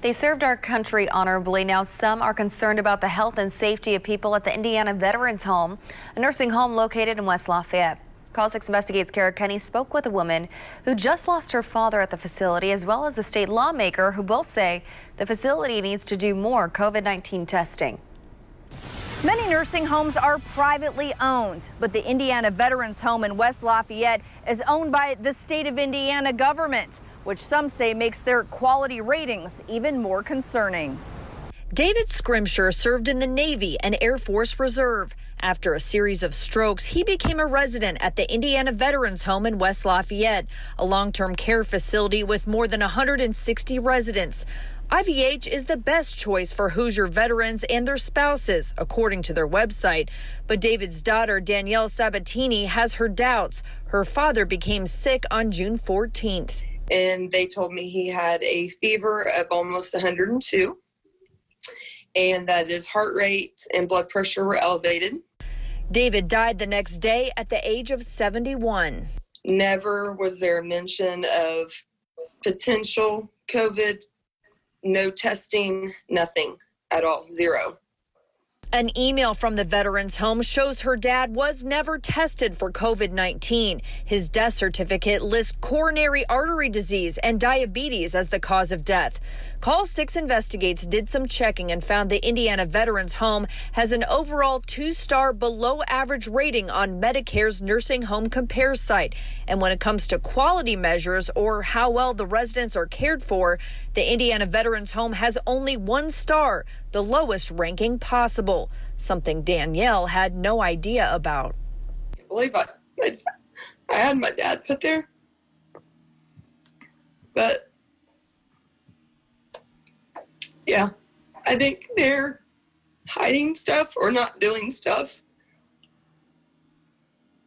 They served our country honorably. Now some are concerned about the health and safety of people at the Indiana Veterans Home, a nursing home located in West Lafayette. Call 6 Investigates' Kara Kenny spoke with a woman who just lost her father at the facility, as well as a state lawmaker who both say the facility needs to do more COVID-19 testing. Many nursing homes are privately owned, but the Indiana Veterans Home in West Lafayette is owned by the state of Indiana government, which some say makes their quality ratings even more concerning. David Scrimshire served in the Navy and Air Force Reserve. After a series of strokes, he became a resident at the Indiana Veterans Home in West Lafayette, a long-term care facility with more than 160 residents. IVH is the best choice for Hoosier veterans and their spouses, according to their website. But David's daughter, Danielle Sabatini, has her doubts. Her father became sick on June 14th. And they told me he had a fever of almost 102 and that his heart rate and blood pressure were elevated. David died the next day at the age of 71. Never was there a mention of potential COVID, no testing, nothing at all, zero. An email from the Veterans Home shows her dad was never tested for COVID-19. His death certificate lists coronary artery disease and diabetes as the cause of death. Call 6 Investigates did some checking and found the Indiana Veterans Home has an overall 2-star below average rating on Medicare's Nursing Home Compare site. And when it comes to quality measures or how well the residents are cared for, the Indiana Veterans Home has only 1 star, the lowest ranking possible, something Danielle had no idea about. I can't believe I had my dad put there, but yeah, I think they're hiding stuff or not doing stuff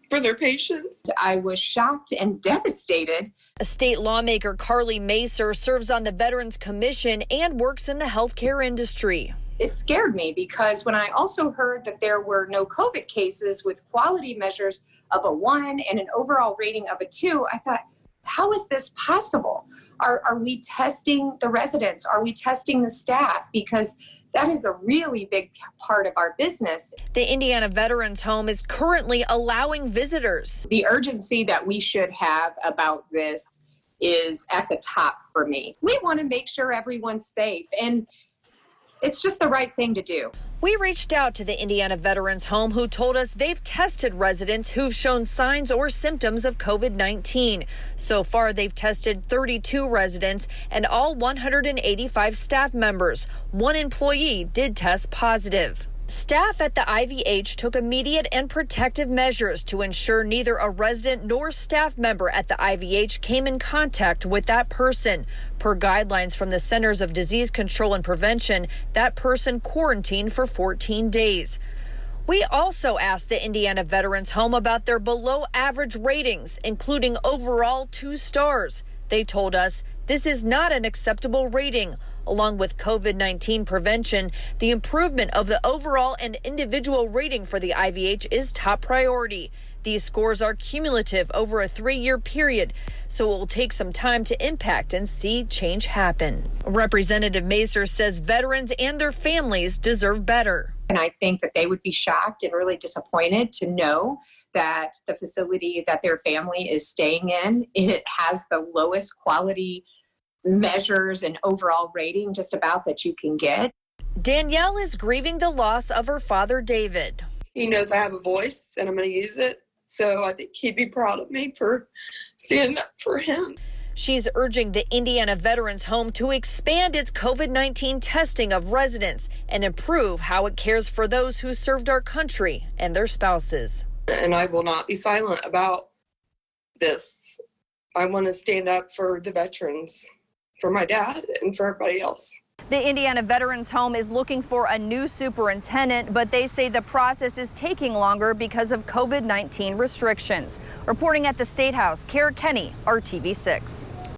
for their patients. I was shocked and devastated. A state lawmaker, Carly Macer, serves on the Veterans Commission and works in the healthcare industry. It scared me because when I also heard that there were no COVID cases with quality measures of a 1 and an overall rating of a 2, I thought, how is this possible? Are we testing the residents? Are we testing the staff? Because that is a really big part of our business. The Indiana Veterans Home is currently allowing visitors. The urgency that we should have about this is at the top for me. We want to make sure everyone's safe, and it's just the right thing to do. We reached out to the Indiana Veterans Home, who told us they've tested residents who've shown signs or symptoms of COVID-19. So far, they've tested 32 residents and all 185 staff members. 1 employee did test positive. Staff at the IVH took immediate and protective measures to ensure neither a resident nor staff member at the IVH came in contact with that person. Per guidelines from the Centers of Disease Control and Prevention, that person quarantined for 14 days. We also asked the Indiana Veterans Home about their below average ratings, including overall 2 stars. They told us this is not an acceptable rating. Along with COVID-19 prevention, the improvement of the overall and individual rating for the IVH is top priority. These scores are cumulative over a 3-year period, so it will take some time to impact and see change happen. Representative Macer says veterans and their families deserve better. And I think that they would be shocked and really disappointed to know that the facility that their family is staying in, it has the lowest quality measures and overall rating just about that you can get. Danielle is grieving the loss of her father, David. He knows I have a voice and I'm going to use it. So I think he'd be proud of me for standing up for him. She's urging the Indiana Veterans Home to expand its COVID-19 testing of residents and improve how it cares for those who served our country and their spouses. And I will not be silent about this. I want to stand up for the veterans, for my dad, and for everybody else. The Indiana Veterans Home is looking for a new superintendent, but they say the process is taking longer because of COVID-19 restrictions. Reporting at the State House, Kara Kenny, RTV 6.